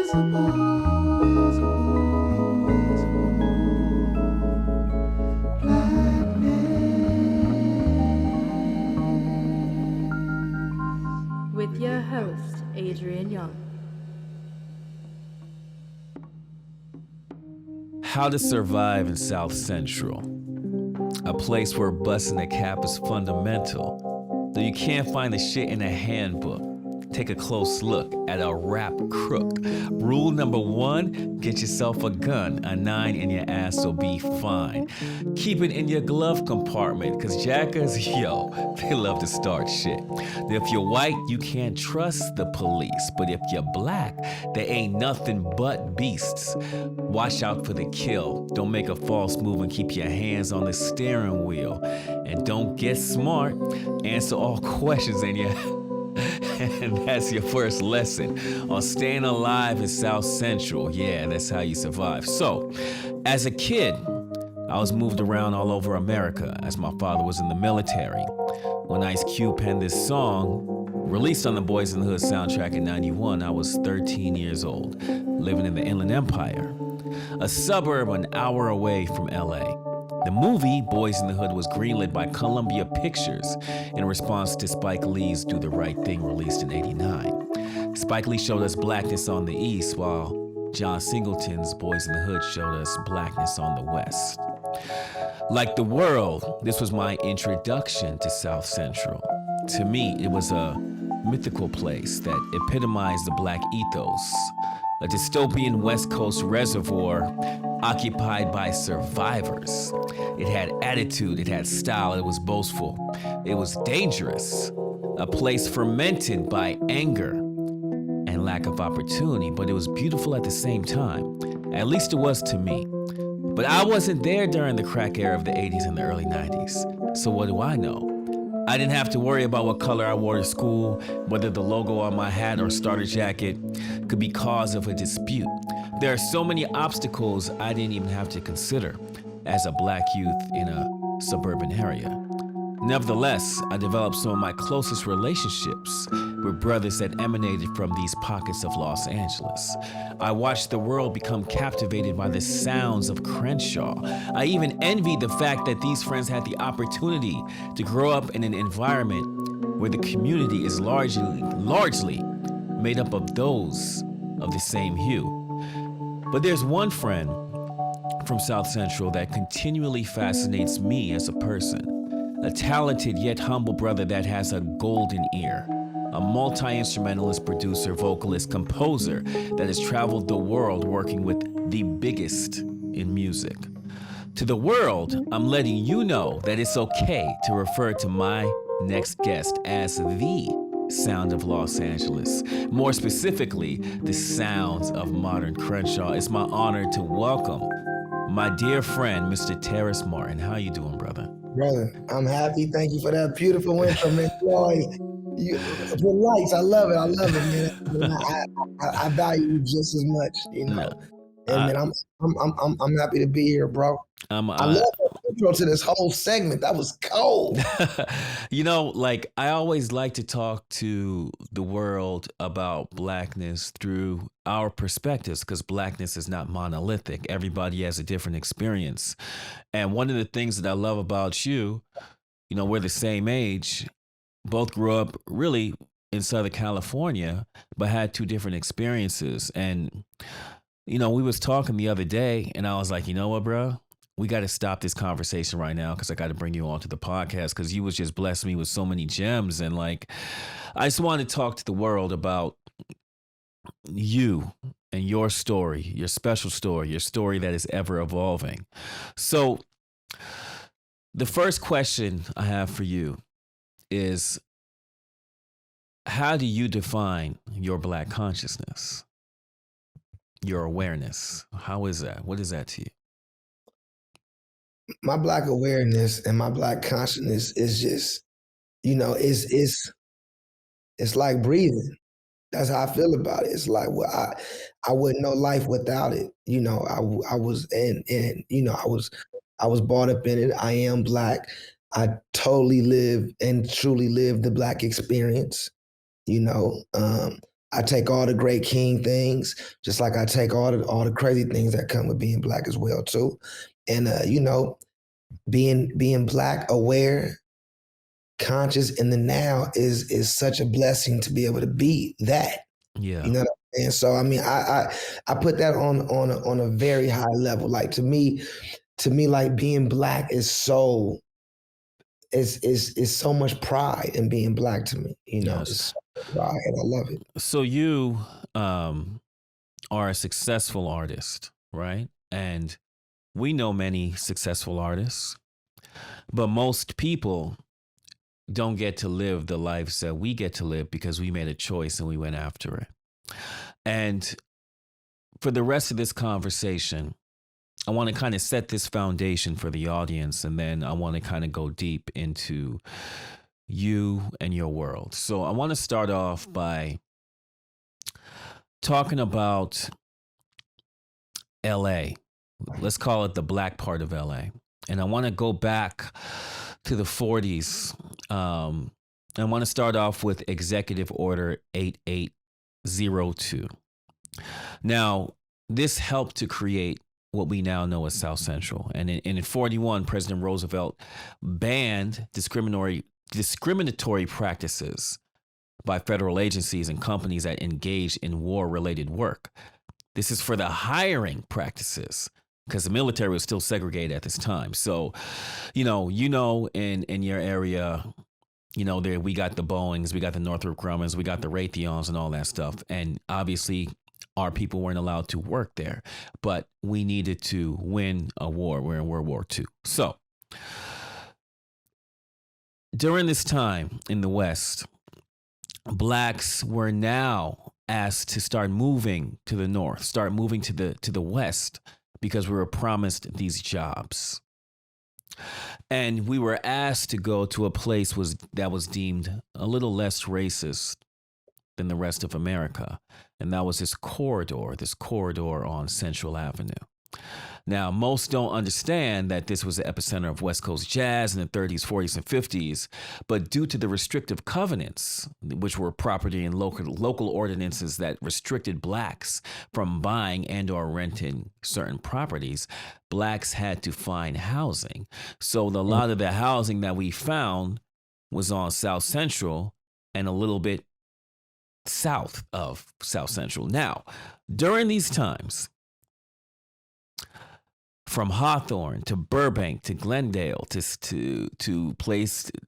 With your host, Adrian Younge. How to survive in South Central, a place where busting a cap is fundamental. Though you can't find the shit in a handbook, take a close look at a rap crook. Rule number 1, get yourself a gun. A 9 in your ass will be fine. Keep it in your glove compartment, cause jackers, yo, they love to start shit. If you're white, you can't trust the police, but if you're black, they ain't nothing but beasts. Watch out for the kill. Don't make a false move and keep your hands on the steering wheel. And don't get smart. Answer all questions in your and that's your first lesson on staying alive in South Central. Yeah, that's how you survive. So, as a kid, I was moved around all over America as my father was in the military. When Ice Cube penned this song, released on the Boys in the Hood soundtrack in '91, I was 13 years old, living in the Inland Empire, a suburb an hour away from LA. The movie, Boys in the Hood, was greenlit by Columbia Pictures in response to Spike Lee's Do the Right Thing, released in '89. Spike Lee showed us blackness on the East, while John Singleton's Boys in the Hood showed us blackness on the West. Like the world, this was my introduction to South Central. To me, it was a mythical place that epitomized the black ethos, a dystopian West Coast reservoir occupied by survivors. It had attitude, it had style, it was boastful, it was dangerous, a place fermented by anger and lack of opportunity, but it was beautiful at the same time. At least it was to me. But I wasn't there during the crack era of the 80s and the early 90s, so what do I know? I didn't have to worry about what color I wore to school, whether the logo on my hat or starter jacket could be cause of a dispute. There are so many obstacles I didn't even have to consider as a black youth in a suburban area. Nevertheless, I developed some of my closest relationships with brothers that emanated from these pockets of Los Angeles. I watched the world become captivated by the sounds of Crenshaw. I even envied the fact that these friends had the opportunity to grow up in an environment where the community is largely made up of those of the same hue. But there's one friend from South Central that continually fascinates me as a person. A talented yet humble brother that has a golden ear. A multi-instrumentalist, producer, vocalist, composer that has traveled the world working with the biggest in music. To the world, I'm letting you know that it's okay to refer to my next guest as the sound of Los Angeles. More specifically, the sounds of modern Crenshaw. It's my honor to welcome my dear friend, Mr. Terrace Martin. How you doing, brother? Brother, I'm happy. Thank you for that beautiful intro, man. The lights, I love it, man. I value you just as much, you know. And man, I'm happy to be here, bro. I love that intro to this whole segment. That was cold. You know, like I always like to talk to the world about blackness through our perspectives, because blackness is not monolithic. Everybody has a different experience. And one of the things that I love about you, you know, we're the same age, both grew up really in Southern California, but had two different experiences. And you know, we was talking the other day and I was like, you know what, bro? We got to stop this conversation right now because I got to bring you onto the podcast because you was just blessing me with so many gems. And like, I just want to talk to the world about you and your story, your special story, your story that is ever evolving. So the first question I have for you is, how do you define your Black consciousness? Your awareness. How is that? What is that to you? My Black awareness and my Black consciousness is just, you know, it's like breathing. That's how I feel about it. It's like, well, I wouldn't know life without it. You know, I was you know, I was brought up in it. I am Black. I totally live and truly live the Black experience. You know, I take all the great king things, just like I take all the crazy things that come with being black as well too. And you know, being black, aware, conscious in the now is such a blessing to be able to be that. Yeah. You know what I'm saying? So I mean, I put that on a very high level. Like to me, like being black is is so much pride in being black to me. You know, Yes. it's so much pride, and I love it. So you are a successful artist, right? And we know many successful artists, but most people don't get to live the lives that we get to live because we made a choice and we went after it. And for the rest of this conversation, I want to kind of set this foundation for the audience, and then I want to kind of go deep into you and your world. So I want to start off by talking about LA. Let's call it the black part of LA. And I want to go back to the 40s. I want to start off with Executive Order 8802. Now, this helped to create what we now know as South Central. And in 41, President Roosevelt banned discriminatory practices by federal agencies and companies that engage in war-related work. This is for the hiring practices, because the military was still segregated at this time. So, in your area, there we got the Boeings, we got the Northrop Grummans, we got the Raytheons and all that stuff. And obviously, our people weren't allowed to work there, but we needed to win a war. We're in World War II. So, during this time in the West, blacks were now asked to start moving to the north, start moving to the west, because we were promised these jobs. And we were asked to go to a place that was deemed a little less racist than the rest of America. And that was this corridor on Central Avenue. Now, most don't understand that this was the epicenter of West Coast jazz in the 30s, 40s, and 50s, but due to the restrictive covenants, which were property and local ordinances that restricted blacks from buying and or renting certain properties, blacks had to find housing. So a lot of the housing that we found was on South Central and a little bit south of South Central. Now, during these times, from Hawthorne to Burbank to Glendale to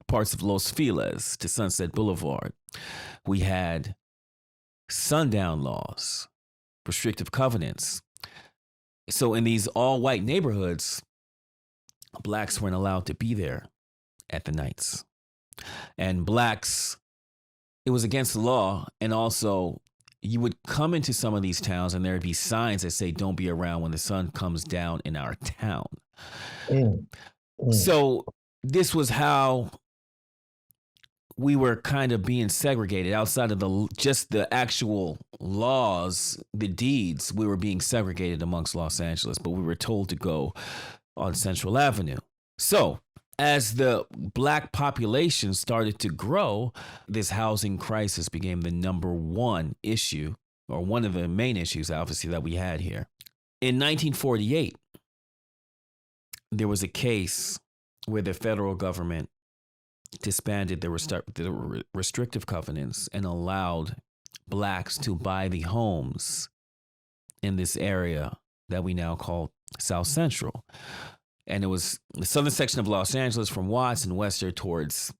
parts of Los Feliz to Sunset Boulevard, we had sundown laws, restrictive covenants. So in these all-white neighborhoods, blacks weren't allowed to be there at the nights. And blacks, it was against the law, and also you would come into some of these towns and there'd be signs that say, "Don't be around when the sun comes down in our town." So this was how we were kind of being segregated outside of just the actual laws, the deeds. We were being segregated amongst Los Angeles, but we were told to go on Central Avenue. So as the black population started to grow, this housing crisis became the number one issue, or one of the main issues, obviously, that we had here. In 1948, there was a case where the federal government disbanded the restrictive covenants and allowed blacks to buy the homes in this area that we now call South Central. And it was the southern section of Los Angeles from Watts and westward towards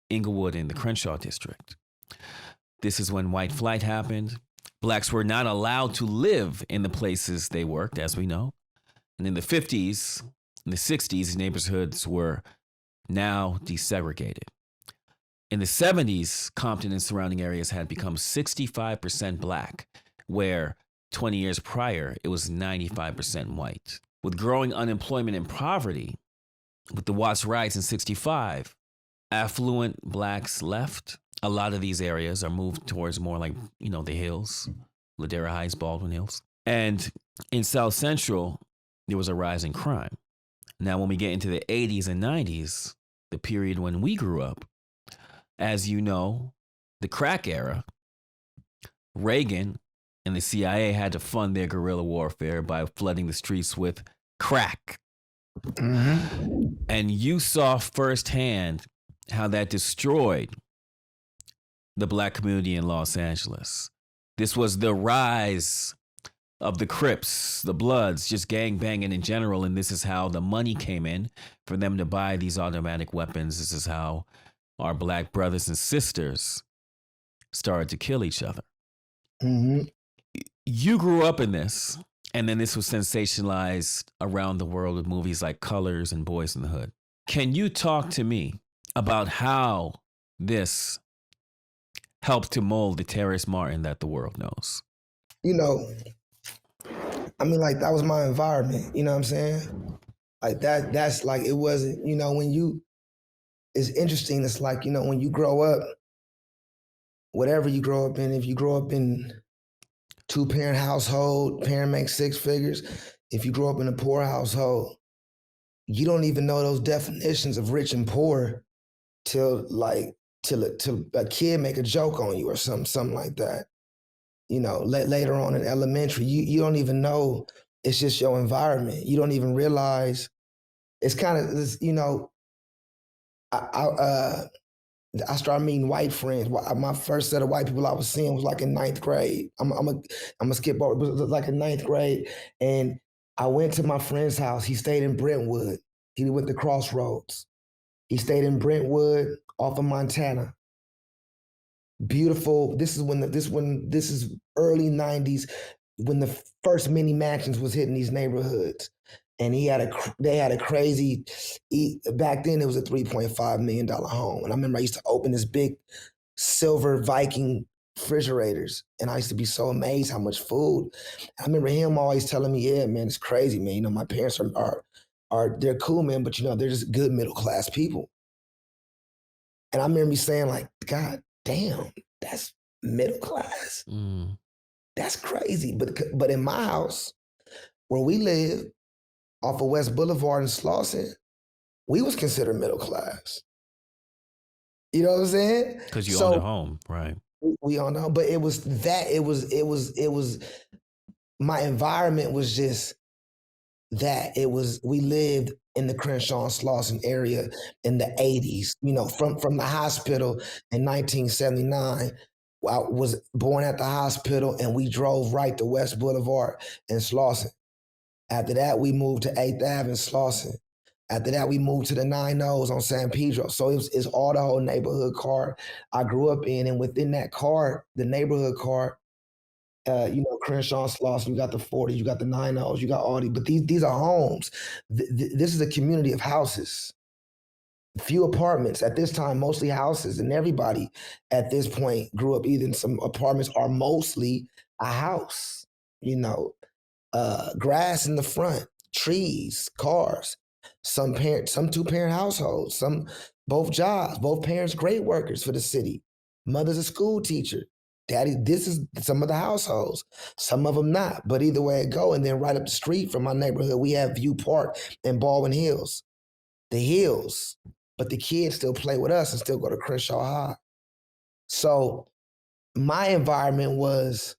Inglewood in the Crenshaw district. This is when white flight happened. Blacks were not allowed to live in the places they worked, as we know. And in the 50s, in the 60s, neighborhoods were now desegregated. In the 70s, Compton and surrounding areas had become 65% black, where 20 years prior, it was 95% white. With growing unemployment and poverty, with the Watts riots in 65, affluent blacks left. A lot of these areas are moved towards more like, the hills, Ladera Heights, Baldwin Hills. And in South Central, there was a rise in crime. Now, when we get into the 80s and 90s, the period when we grew up, as you know, the crack era, Reagan and the CIA had to fund their guerrilla warfare by flooding the streets with crack. And you saw firsthand how that destroyed the black community in Los Angeles. This was the rise of the Crips, the Bloods, just gang banging in general. And this is how the money came in for them to buy these automatic weapons. This is how our black brothers and sisters started to kill each other. You grew up in this, and then this was sensationalized around the world with movies like Colors and Boys in the Hood. Can you talk to me about how this helped to mold the Terrace Martin that the world knows? You know, I mean, like, that was my environment, you know what I'm saying? Like, that's like, it wasn't, you know, it's interesting, it's like, you know, when you grow up, whatever you grow up in, if you grow up in 2-parent household, parent makes 6 figures, if you grow up in a poor household, you don't even know those definitions of rich and poor till a kid make a joke on you or something like that. You know, later on in elementary, you don't even know. It's just your environment. You don't even realize. It's kind of, you know, I started meeting white friends. My first set of white people I was seeing was like in 9th grade. I'm gonna skip over, but it was like in 9th grade. And I went to my friend's house. He stayed in Brentwood. He went to Crossroads. He stayed in Brentwood off of Montana. Beautiful. This is early 90s when the first mini mansions was hitting these neighborhoods. And they had a crazy, back then it was a $3.5 million home. And I remember I used to open this big silver Viking refrigerators. And I used to be so amazed how much food. I remember him always telling me, yeah, man, it's crazy, man. You know, my parents they're cool, man, but you know, they're just good middle class people. And I remember me saying like, God damn, that's middle class. That's crazy. But in my house, where we live, off of West Boulevard in Slauson, we was considered middle class. You know what I'm saying? Because you owned a home, right? We owned a home, but it was my environment was just that. We lived in the Crenshaw and Slauson area in the 80s. You know, from the hospital in 1979. I was born at the hospital and we drove right to West Boulevard in Slauson. After that, we moved to 8th Ave in Slauson. After that, we moved to the 9-O's on San Pedro. So it's all the whole neighborhood car I grew up in. And within that car, the neighborhood car, you know, Crenshaw, Slauson, you got the 40, you got the 9-O's, you got all these, but these are homes. This is a community of houses. Few apartments at this time, mostly houses, and everybody at this point grew up either in some apartments or mostly a house, you know. Grass in the front, trees, cars, some 2-parent households, some both jobs, both parents great workers for the city. Mother's a school teacher. Daddy, this is some of the households, some of them not, but either way it go. And then right up the street from my neighborhood, we have View Park and Baldwin Hills, the hills, but the kids still play with us and still go to Crenshaw High. So my environment was,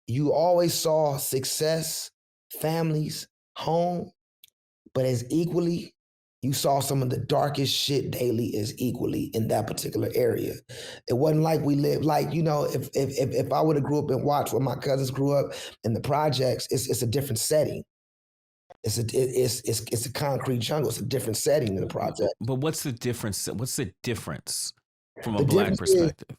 you always saw success, families, home, but as equally, you saw some of the darkest shit daily as equally in that particular area. It wasn't like we lived, like, you know, if I would have grew up and watched where my cousins grew up in the projects, it's a different setting. It's a concrete jungle. It's a different setting in the project. But what's the difference? What's the difference from a black perspective?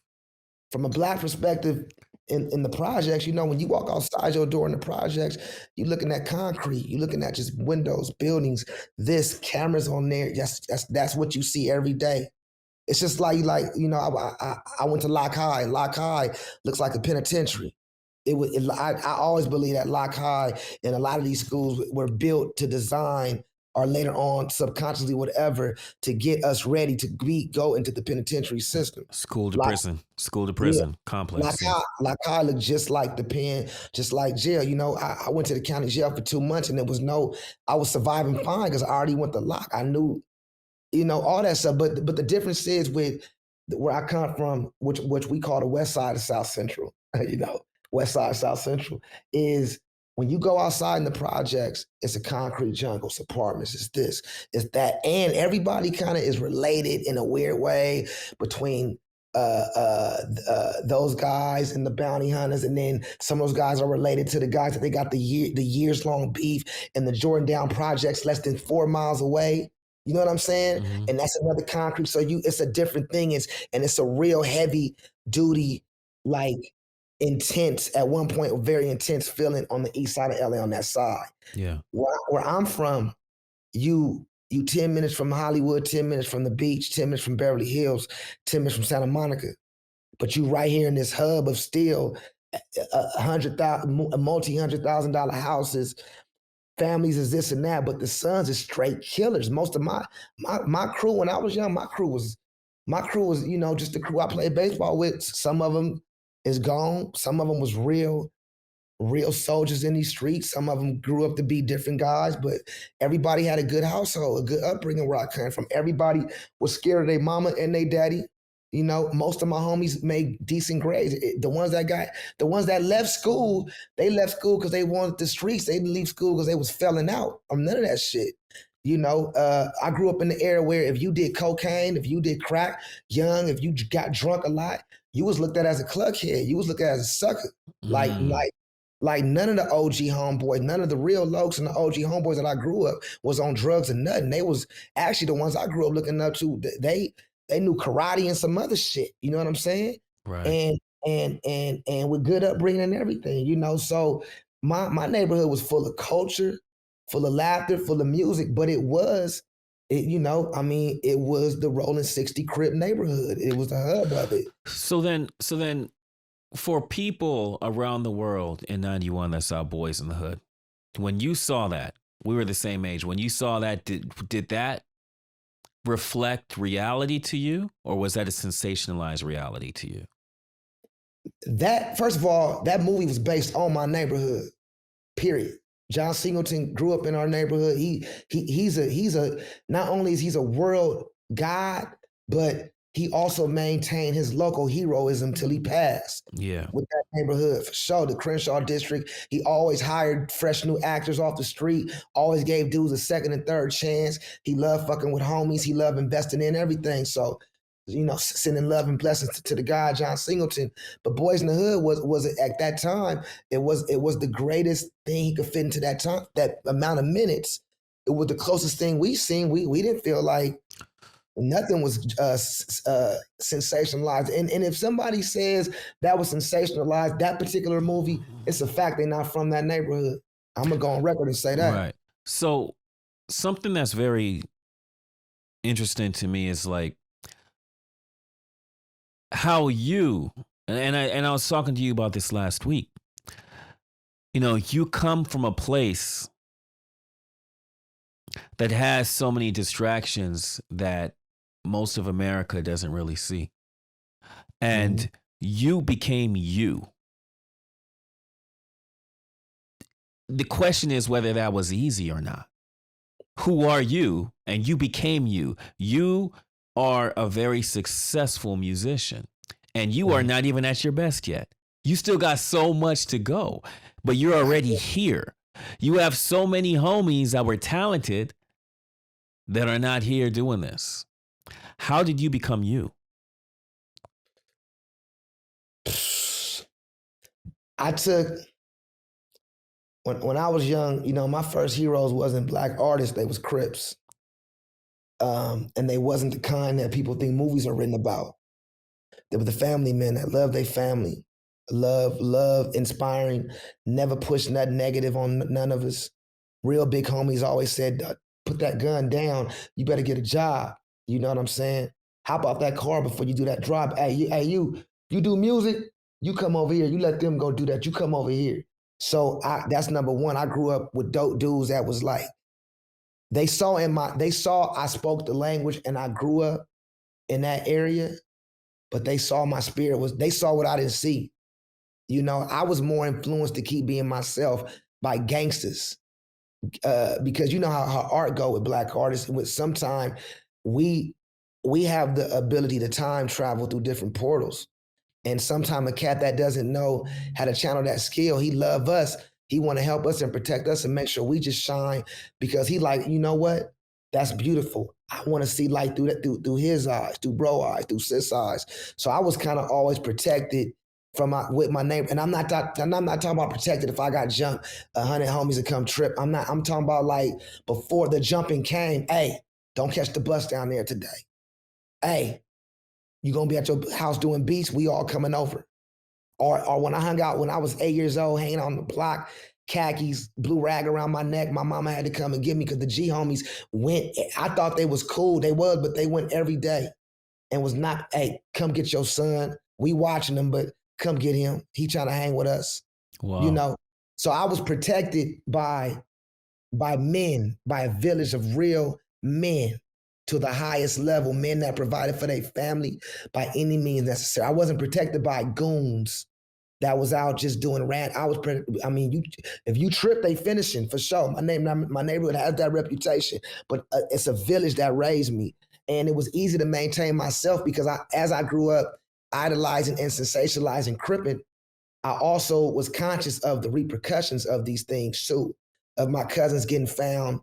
From a black perspective, in the projects, you know, when you walk outside your door in the projects, you're looking at concrete, you're looking at just windows, buildings, this, cameras on there. That's what you see every day. It's just like you know, I went to Lock High. Lock High looks like a penitentiary. I always believe that Lock High and a lot of these schools were built to design, or later on subconsciously, whatever, to get us ready to go into the penitentiary system. School to prison complex. Lock High looked just like the pen, just like jail. You know, I went to the county jail for 2 months and I was surviving fine because I already went to Lock. I knew, you know, all that stuff. But the difference is with where I come from, which we call the west side of South Central. you know, West Side, South Central, is when you go outside in the projects, it's a concrete jungle, it's apartments, it's this, it's that. And everybody kind of is related in a weird way between those guys and the bounty hunters, and then some of those guys are related to the guys that they got the years long beef in the Jordan Down projects, less than 4 miles away. You know what I'm saying? Mm-hmm. And that's another concrete. So it's a different thing. It's a real heavy duty, like intense at one point, very intense feeling on the east side of LA on that side. Yeah. Where I'm from, you 10 minutes from Hollywood, 10 minutes from the beach, 10 minutes from Beverly Hills, 10 minutes from Santa Monica. But you right here in this hub of still multi-$100,000 houses, families is this and that, but the sons is straight killers. Most of my crew when I was young, my crew was, you know, just the crew I played baseball with. Some of them is gone. Some of them was real soldiers in these streets. Some of them grew up to be different guys, but everybody had a good household, a good upbringing where I came from. Everybody was scared of their mama and their daddy. You know, most of my homies made decent grades. The ones that left school, they left school because they wanted the streets. They didn't leave school because they was felling out. I'm none of that shit. You know, I grew up in the era where if you did cocaine, if you did crack young, if you got drunk a lot, you was looked at as a cluckhead. You was looked at as a sucker. Like none of the OG homeboys, none of the real lokes and the OG homeboys that I grew up was on drugs and nothing. They was actually the ones I grew up looking up to. They knew karate and some other shit. You know what I'm saying? Right. And with good upbringing and everything, you know. So my neighborhood was full of culture, full of laughter, full of music, but it was the Rolling 60 Crip neighborhood. It was the hub of it. So then for people around the world in 91 that saw Boys in the Hood, when you saw that, we were the same age. When you saw that, did that reflect reality to you, or was that a sensationalized reality to you? That, first of all, that movie was based on my neighborhood, period. John Singleton grew up in our neighborhood. He's not only is he a world god, but he also maintained his local heroism till he passed. Yeah. With that neighborhood, for sure. The Crenshaw district, he always hired fresh new actors off the street, always gave dudes a second and third chance. He loved fucking with homies. He loved investing in everything. So, you know, sending love and blessings to the guy, John Singleton. But Boys in the Hood was at that time, it was the greatest thing he could fit into that time, that amount of minutes. It was the closest thing we seen. We didn't feel like nothing was sensationalized. And if somebody says that was sensationalized, that particular movie, it's a fact they're not from that neighborhood. I'm going to go on record and say that. Right. So something that's very interesting to me is like how you, and I was talking to you about this last week, you know, you come from a place that has so many distractions that most of America doesn't really see. And you became you. The question is whether that was easy or not. Who are you? And you became you. You are a very successful musician, and you are not even at your best yet. You still got so much to go, but you're already here. You have so many homies that were talented that are not here doing this. How did you become you? I took, when I was young, you know, my first heroes wasn't black artists, they was Crips. And they wasn't the kind that people think movies are written about. They were the family men that love their family. Love, inspiring, never pushed nothing negative on none of us. Real big homies always said, put that gun down, you better get a job. You know what I'm saying? Hop off that car before you do that drop. Hey, you do music, you come over here. You let them go do that. You come over here. So that's number one. I grew up with dope dudes that was like, they saw I spoke the language and I grew up in that area, but they saw my spirit they saw what I didn't see. You know, I was more influenced to keep being myself by gangsters. Because you know how art go with black artists. With sometime we have the ability to time travel through different portals. And sometimes a cat that doesn't know how to channel that skill, he love us. He want to help us and protect us and make sure we just shine because he like, you know what? That's beautiful. I want to see light through that, through his eyes, through bro eyes, through sis eyes. So I was kind of always protected from with my neighbor. And I'm not talking about protected if I got jumped, 100 homies to come trip. I'm talking about like before the jumping came, hey, don't catch the bus down there today. Hey, you gonna be at your house doing beats, we all coming over. Or when I hung out, when I was 8 years old, hanging on the block, khakis, blue rag around my neck, my mama had to come and get me because the G homies went. I thought they was cool, they was, but they went every day and was not, hey, come get your son. We watching him, but come get him. He trying to hang with us. Wow. You know? So I was protected by men, by a village of real men to the highest level, men that provided for their family by any means necessary. I wasn't protected by goons that was out just doing rant. If you trip, they finishing for sure. My neighborhood has that reputation, but it's a village that raised me. And it was easy to maintain myself because as I grew up idolizing and sensationalizing Crippin', I also was conscious of the repercussions of these things too, of my cousins getting found,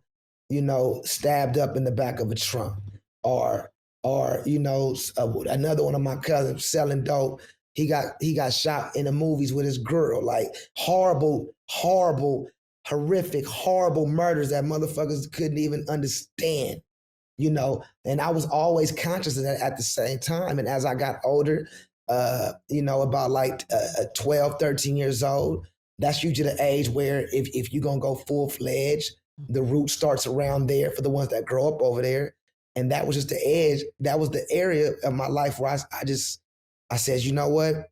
stabbed up in the back of a trunk, or another one of my cousins selling dope. He got shot in the movies with his girl. Like horrible, horrific, horrible murders that motherfuckers couldn't even understand. And I was always conscious of that at the same time. And as I got older, about like 12, 13 years old, that's usually the age where if you're gonna go full-fledged, the root starts around there for the ones that grow up over there. And that was just the edge. That was the area of my life where I said, you know what?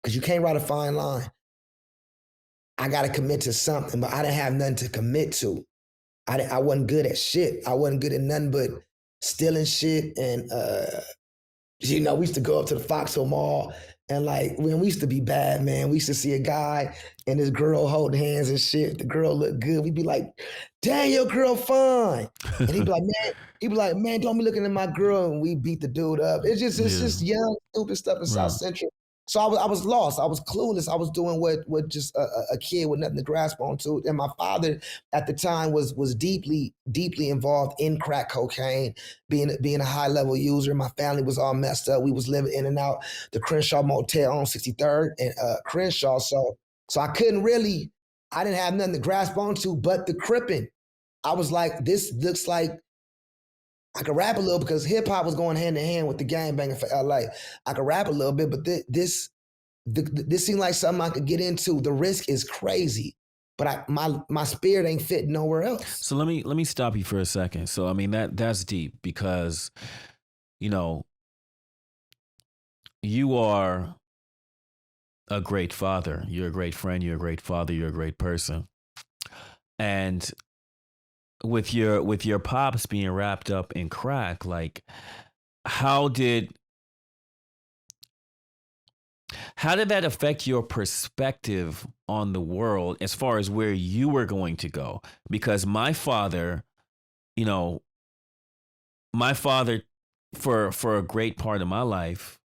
Because you can't write a fine line. I got to commit to something, but I didn't have nothing to commit to. I wasn't good at shit. I wasn't good at nothing but stealing shit. And, we used to go up to the Foxhill Mall and like, when we used to be bad, man, we used to see a guy and this girl holding hands and shit. The girl looked good. We'd be like, dang, your girl fine. And he'd be like, man, don't be looking at my girl. And we beat the dude up. It's just young, stupid stuff in South Central. So I was lost. I was clueless. I was doing what just a kid with nothing to grasp onto. And my father at the time was deeply, deeply involved in crack cocaine, being a high level user. My family was all messed up. We was living in and out the Crenshaw Motel on 63rd and Crenshaw. So I didn't have nothing to grasp onto but the Crippin'. I was like, this looks like I could rap a little because hip hop was going hand in hand with the gangbanging for LA. I could rap a little bit, but this seemed like something I could get into. The risk is crazy, but my spirit ain't fit nowhere else. So let me stop you for a second. So I mean that's deep because, you are a great father. You're a great friend. You're a great father. You're a great person, and with your pops being wrapped up in crack, like how did that affect your perspective on the world as far as where you were going to go? Because my father for a great part of my life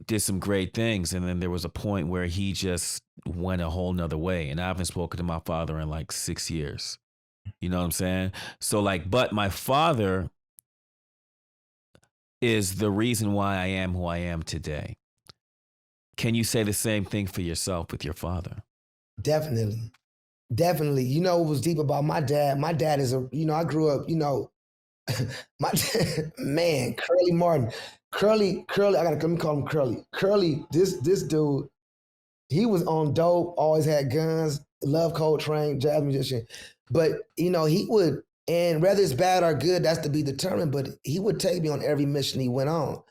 did some great things, and then there was a point where he just went a whole nother way, and I haven't spoken to my father in like 6 years. You know what I'm saying? So like, but my father is the reason why I am who I am today. Can you say the same thing for yourself with your father? Definitely. What was deep about my dad? My dad is I grew up, my dad, man, Curly Martin. Curly, let me call him Curly. Curly, this dude, he was on dope, always had guns, loved Coltrane, jazz musician. But, he would, and whether it's bad or good, that's to be determined, but he would take me on every mission he went on.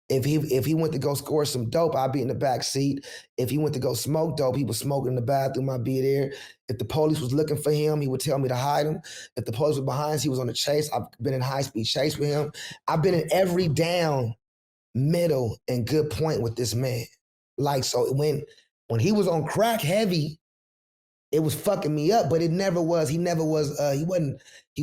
If he went to go score some dope, I'd be in the back seat. If he went to go smoke dope, he was smoking in the bathroom, I'd be there. If the police was looking for him, he would tell me to hide him. If the police was behind us, he was on the chase. I've been in high-speed chase with him. I've been in every down, middle, and good point with this man. Like, so when he was on crack heavy, it was fucking me up, but it never was. He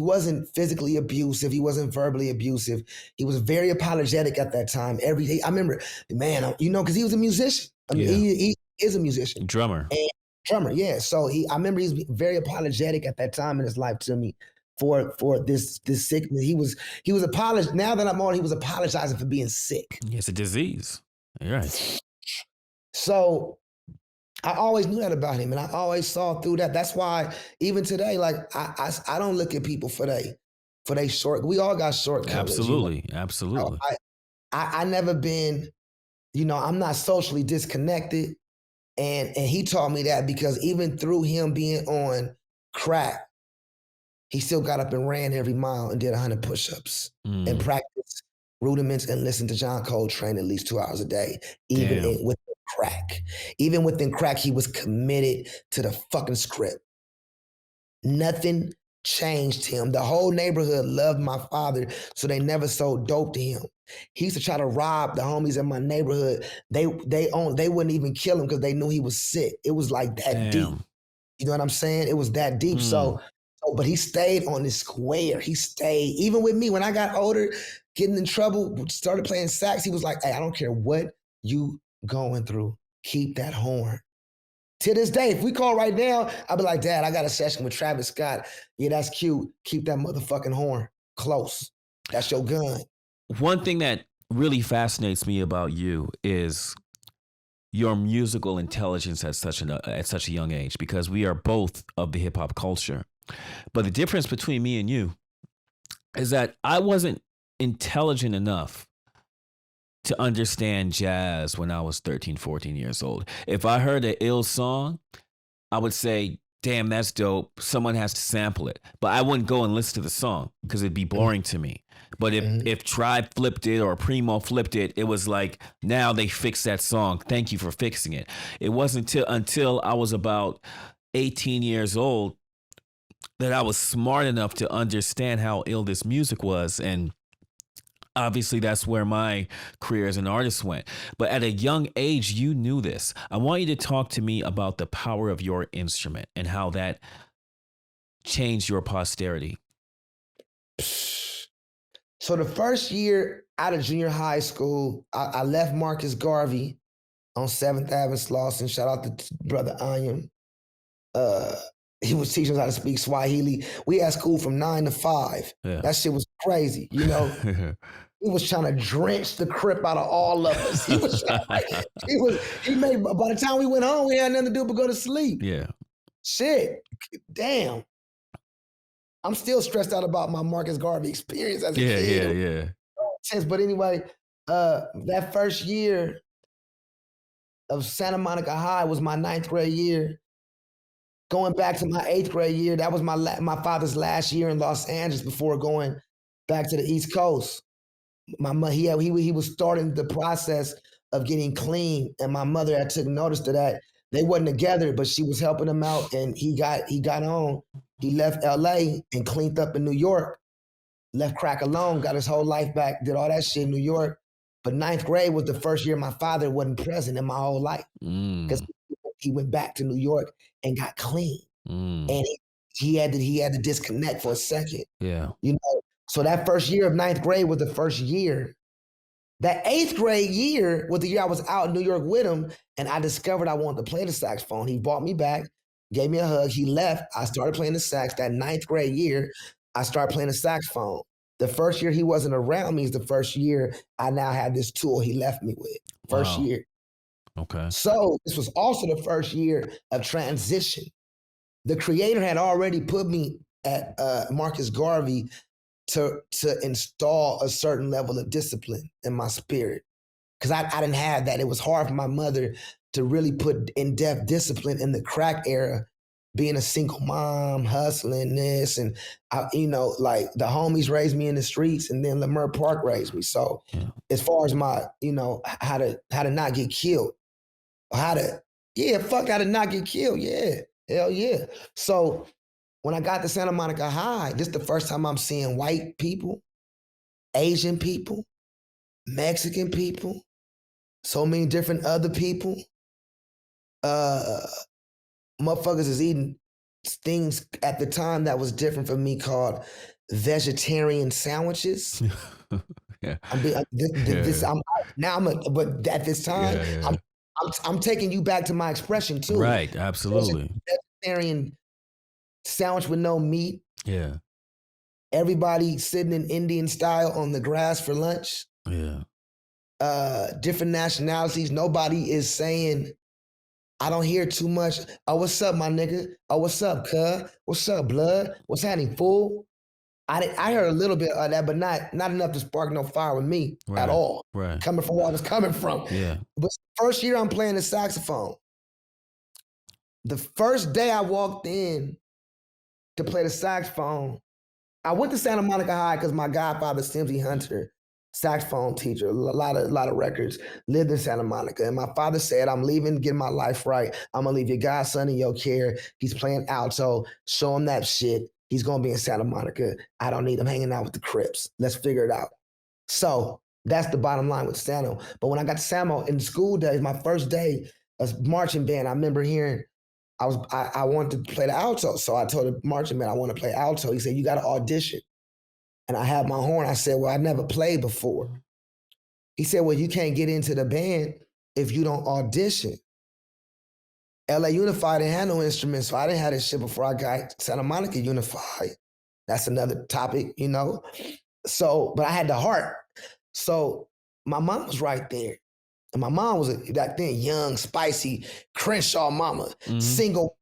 wasn't physically abusive. He wasn't verbally abusive. He was very apologetic at that time. Every day, I remember, man, because he was a musician. I mean, he is a musician. Drummer. And drummer, yeah. So I remember he was very apologetic at that time in his life to me for this sickness. He was apologizing. Now that I'm on, he was apologizing for being sick. It's a disease. You're right. So I always knew that about him, and I always saw through that. That's why even today, like I don't look at people for they short. We all got shortcomings. Absolutely, absolutely. I never been, I'm not socially disconnected, and he taught me that because even through him being on crack, he still got up and ran every mile and did 100 push-ups and practiced rudiments and listened to John Coltrane at least 2 hours a day, even with crack. Even within crack, he was committed to the fucking script. Nothing changed him. The whole neighborhood loved my father, so they never sold dope to him. He used to try to rob the homies in my neighborhood. They wouldn't even kill him because they knew he was sick. It was like that deep. You know what I'm saying? It was that deep. So, but he stayed on this square. He stayed. Even with me, when I got older, getting in trouble, started playing sax, he was like, hey, I don't care what you going through. Keep that horn. To this day, if we call right now, I'll be like, Dad, I got a session with Travis Scott. Yeah, that's cute. Keep that motherfucking horn close. That's your gun. One thing that really fascinates me about you is your musical intelligence at such a young age, because we are both of the hip hop culture. But the difference between me and you is that I wasn't intelligent enough to understand jazz when I was 13, 14 years old. If I heard an ill song, I would say, damn, that's dope. Someone has to sample it. But I wouldn't go and listen to the song because it'd be boring to me. But if Tribe flipped it or Primo flipped it, it was like, now they fixed that song. Thank you for fixing it. It wasn't until I was about 18 years old that I was smart enough to understand how ill this music was. And obviously, that's where my career as an artist went. But at a young age, you knew this. I want you to talk to me about the power of your instrument and how that changed your posterity. So the first year out of junior high school, I left Marcus Garvey on 7th Avenue, Slauson. Shout out to brother Adrian. He was teaching us how to speak Swahili. We had school from 9 to 5. Yeah. That shit was crazy, He was trying to drench the crip out of all of us. He made, by the time we went home, we had nothing to do but go to sleep. Yeah. Shit. Damn. I'm still stressed out about my Marcus Garvey experience as a kid. Yeah. But anyway, that first year of Santa Monica High was my 9th grade year. Going back to my 8th grade year, that was my father's last year in Los Angeles before going back to the East Coast. He was starting the process of getting clean, and my mother had took notice to that. They wasn't together, but she was helping him out, and he got on. He left LA and cleaned up in New York, left crack alone, got his whole life back, did all that shit in New York. But 9th grade was the first year my father wasn't present in my whole life because he went back to New York and got clean, and he had to disconnect for a second. Yeah, So that first year of 9th grade was the first year. That 8th grade year was the year I was out in New York with him, and I discovered I wanted to play the saxophone. He brought me back, gave me a hug. He left. I started playing the sax. That 9th grade year, I started playing the saxophone. The first year he wasn't around me is the first year I now had this tool he left me with. First year. Okay. So this was also the first year of transition. The creator had already put me at Marcus Garvey to install a certain level of discipline in my spirit. Because I didn't have that. It was hard for my mother to really put in-depth discipline in the crack era, being a single mom, hustling this, and like the homies raised me in the streets, and then Leimert Park raised me. So as far as my, how to not get killed, how to not get killed, hell yeah. So when I got to Santa Monica High, this is the first time I'm seeing white people, Asian people, Mexican people, so many different other people, motherfuckers is eating things at the time that was different from me called vegetarian sandwiches. Yeah. But at this time, Yeah. I'm taking you back to my expression too. Right. Absolutely. Vegetarian sandwich with no meat. Yeah. Everybody sitting in Indian style on the grass for lunch. Yeah. Different nationalities. Nobody is saying, I don't hear too much. Oh, what's up, my nigga? Oh, what's up, cuz? What's up, blood? What's happening, fool? I heard a little bit of that, but not enough to spark no fire with me at all. Right. Coming from where I was coming from. Yeah. But first year I'm playing the saxophone. The first day I walked in to play the saxophone, I went to Santa Monica High because my godfather, Simsy Hunter, saxophone teacher, a lot of records, lived in Santa Monica. And my father said, I'm leaving, getting my life right. I'm gonna leave your godson in your care. He's playing alto. Show him that shit. He's gonna be in Santa Monica. I don't need him hanging out with the Crips. Let's figure it out. So that's the bottom line with Santa. But when I got to Samo in the school days, my first day as marching band, I remember hearing, I wanted to play the alto. So I told the marching band I want to play alto. He said, you got to audition. And I had my horn. I said, well, I never played before. He said, well, you can't get into the band if you don't audition. LA Unified didn't have no instruments, so I didn't have this shit before I got Santa Monica Unified. That's another topic, you know? So, but I had the heart. So my mom was right there. And my mom was back then young, spicy, Crenshaw mama, single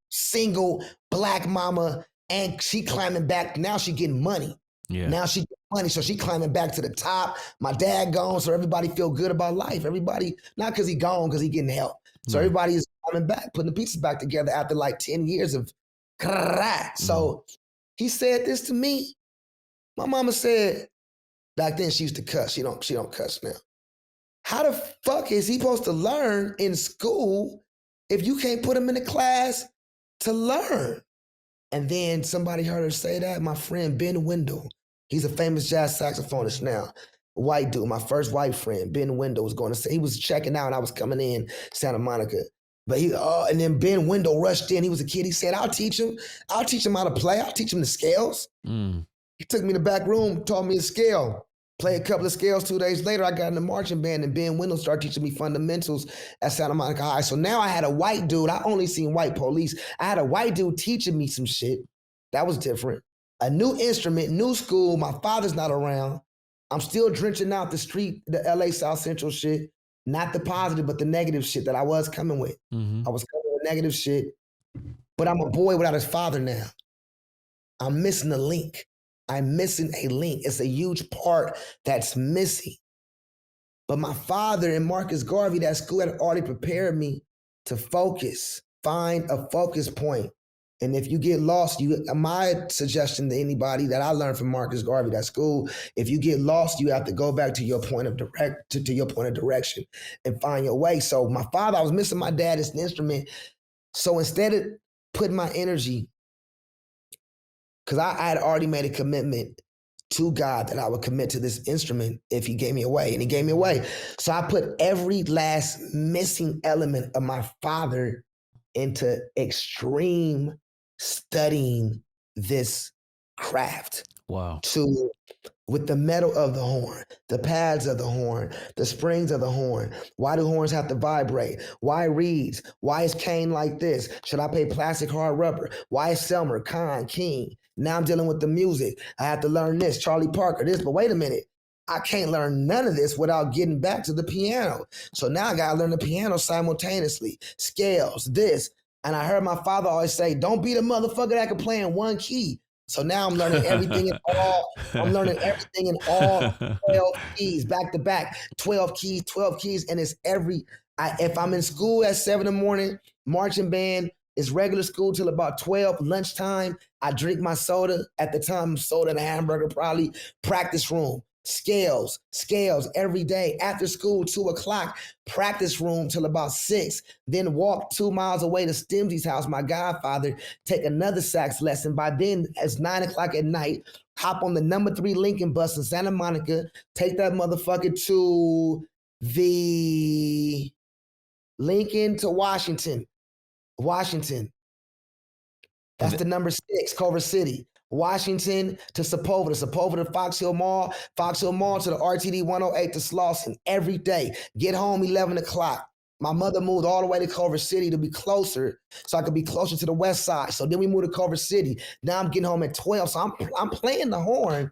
black mama, and she climbing back. Now she getting money. Yeah. Now she getting money, so she climbing back to the top. My dad gone, so everybody feel good about life. Everybody, not because he gone, because he getting help. So everybody is coming back, putting the pieces back together after like 10 years of So he said this to me. My mama said, back then she used to cuss. She don't cuss now. How the fuck is he supposed to learn in school if you can't put him in a class to learn? And then somebody heard her say that. My friend Ben Wendell, he's a famous jazz saxophonist now. White dude, my first white friend, Ben Wendell, was going to say, he was checking out and I was coming in Santa Monica. But and then Ben Wendell rushed in. He was a kid. He said, I'll teach him how to play. I'll teach him the scales. He took me to the back room, taught me a scale. Played a couple of scales. 2 days later, I got in the marching band and Ben Wendell started teaching me fundamentals at Santa Monica High. So now I had a white dude. I only seen white police. I had a white dude teaching me some shit. That was different. A new instrument, new school. My father's not around. I'm still drenching out the street, the LA South Central shit. Not the positive, but the negative shit that I was coming with. I was coming with negative shit. But I'm a boy without his father now. I'm missing a link. I'm missing a link. It's a huge part that's missing. But my father and Marcus Garvey, that school had already prepared me to focus, find a focus point. And if you get lost, my suggestion to anybody that I learned from Marcus Garvey, that school, if you get lost, you have to go back to your point of direction and find your way. So my father, I was missing my dad as an instrument. So instead of putting my energy, because I had already made a commitment to God that I would commit to this instrument if he gave me away, and he gave me away. So I put every last missing element of my father into extreme studying this craft. Wow. With the metal of the horn, the pads of the horn, the springs of the horn. Why do horns have to vibrate? Why reeds? Why is cane like this? Should I play plastic hard rubber? Why is Selmer, Kahn, King? Now I'm dealing with the music. I have to learn this, Charlie Parker, this, but wait a minute. I can't learn none of this without getting back to the piano. So now I gotta learn the piano simultaneously. Scales, this. And I heard my father always say, don't be the motherfucker that can play in one key. So now I'm learning everything in all 12 keys, back to back, 12 keys. And it's if I'm in school at 7 in the morning, marching band, it's regular school till about 12, lunchtime, I drink my soda. At the time, soda and a hamburger, probably. Practice room, scales every day. After school, 2 o'clock, practice room till about 6. Then walk 2 miles away to Stimsy's house, my godfather, take another sax lesson. By then, it's 9 o'clock at night, hop on the number 3 Lincoln bus in Santa Monica, take that motherfucker to the Lincoln to Washington. That's the number 6, Culver City. Washington to Sepulveda to Fox Hill Mall to the RTD 108 to Slauson every day. Get home 11 o'clock. My mother moved all the way to Culver City to be closer, so I could be closer to the west side. So then we moved to Culver City. Now I'm getting home at 12, so I'm playing the horn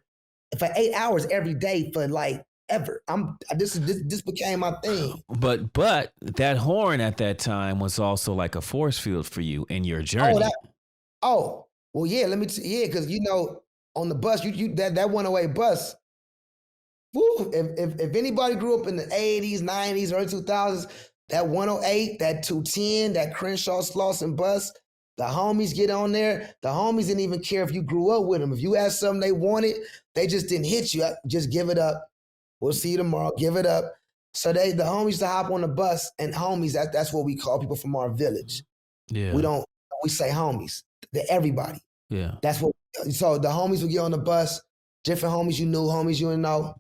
for 8 hours every day for like ever. This became my thing. But that horn at that time was also like a force field for you in your journey. Well, yeah, because on the bus, that 108 bus, woo, if anybody grew up in the 80s, 90s, early 2000s, that 108, that 210, that Crenshaw Slauson bus, the homies get on there. The homies didn't even care if you grew up with them. If you had something they wanted, they just didn't hit you. Just give it up. We'll see you tomorrow. Give it up. So the homies used to hop on the bus, and homies, that's what we call people from our village. Yeah. We say homies. They're everybody. Yeah. So the homies would get on the bus, different homies you knew, homies you didn't know.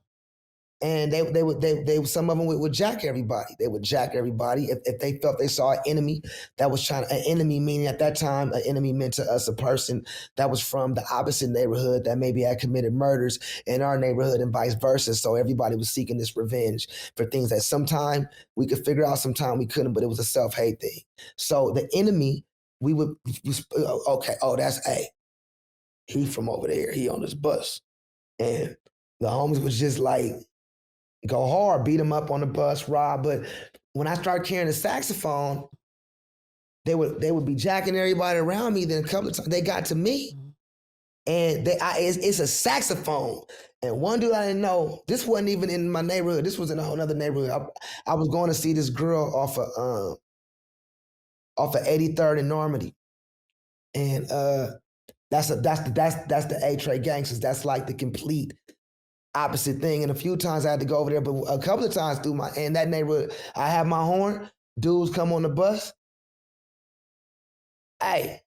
And they would some of them would jack everybody. They would jack everybody if they felt they saw an enemy that was an enemy, meaning at that time, an enemy meant to us a person that was from the opposite neighborhood that maybe had committed murders in our neighborhood and vice versa. So everybody was seeking this revenge for things that sometime we could figure out, sometime we couldn't, but it was a self-hate thing. So the enemy, we would, that's A. He from over there, he on this bus. And the homies was just like, go hard, beat him up on the bus, rob. But when I started carrying the saxophone, they would be jacking everybody around me. Then a couple of times they got to me, and it's a saxophone. And one dude I didn't know, this wasn't even in my neighborhood. This was in a whole other neighborhood. I was going to see this girl off of 83rd and Normandy, and that's the A-Tray Gangsters. That's like the complete opposite thing. And a few times I had to go over there, but a couple of times in that neighborhood, I have my horn, dudes come on the bus. Hey,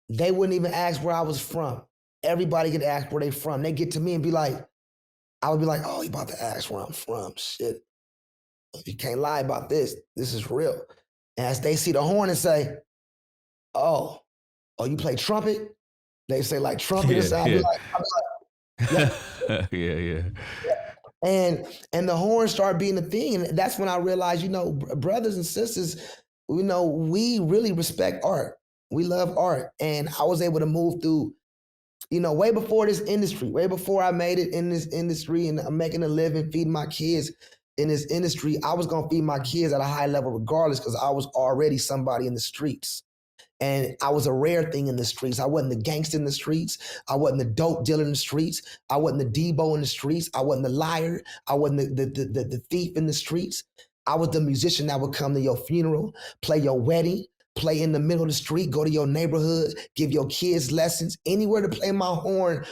they wouldn't even ask where I was from. Everybody could ask where they from. They get to me and be like, I would be like, oh, you about to ask where I'm from. Shit. You can't lie about this. This is real. And as they see the horn and say, oh, you play trumpet? They say like trumpet. Yeah, I'll be like, yeah. And the horn started being a thing. And that's when I realized, brothers and sisters, we really respect art. We love art. And I was able to move through, way before this industry, way before I made it in this industry and I'm making a living, feeding my kids in this industry. I was going to feed my kids at a high level regardless, because I was already somebody in the streets. And I was a rare thing in the streets. I wasn't the gangster in the streets. I wasn't the dope dealer in the streets. I wasn't the Debo in the streets. I wasn't the liar. I wasn't the thief in the streets. I was the musician that would come to your funeral, play your wedding, play in the middle of the street, go to your neighborhood, give your kids lessons, anywhere to play my horn.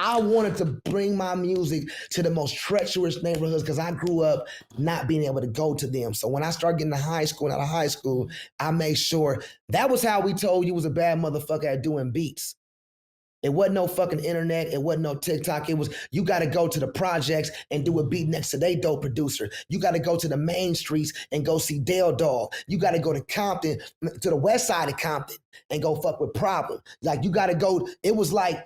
I wanted to bring my music to the most treacherous neighborhoods because I grew up not being able to go to them. So when I started getting to high school and out of high school, I made sure that was how we told you was a bad motherfucker at doing beats. It wasn't no fucking internet. It wasn't no TikTok. It was, you got to go to the projects and do a beat next to their dope producer. You got to go to the main streets and go see Dale Dog. You got to go to Compton, to the west side of Compton and go fuck with Problem. Like you got to go, it was like,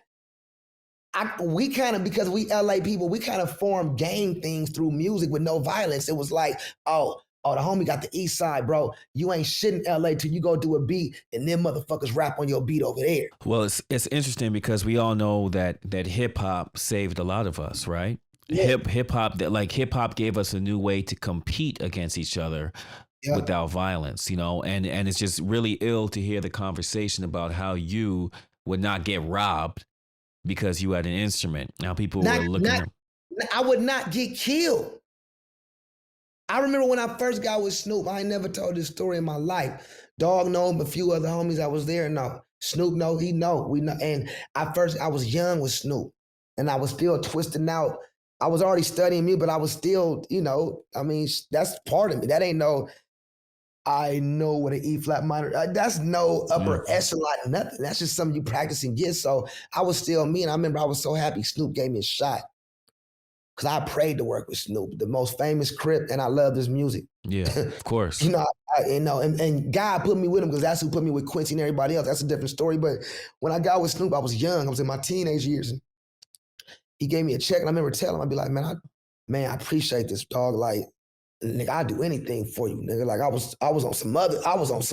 we kind of, because we LA people, we kind of formed gang things through music with no violence. It was like, oh, the homie got the east side, bro. You ain't shit in LA till you go do a beat and them motherfuckers rap on your beat over there. Well, it's interesting because we all know that hip hop saved a lot of us, right? Yeah. Hip hop gave us a new way to compete against each other. Yeah. Without violence, and it's just really ill to hear the conversation about how you would not get robbed because you had an instrument. Now people were looking. I would not get killed. I remember when I first got with Snoop, I ain't never told this story in my life. Dog know him, a few other homies I was there know. Snoop know, he know, we know. And I was young with Snoop and I was still twisting out. I was already studying me, but I was still, that's part of me. That ain't no, I know what an E flat minor, that's no upper echelon, nothing. That's just something you practice and get. So I was still me. And I remember I was so happy Snoop gave me a shot. because I prayed to work with Snoop, the most famous Crip, and I love his music. Yeah, of course. You know, and God put me with him because that's who put me with Quincy and everybody else. That's a different story. But when I got with Snoop, I was young. I was in my teenage years. And he gave me a check, and I remember telling him, I'd be like, man, I appreciate this, dog. Like, nigga, I'd do anything for you, nigga. Like, I was on some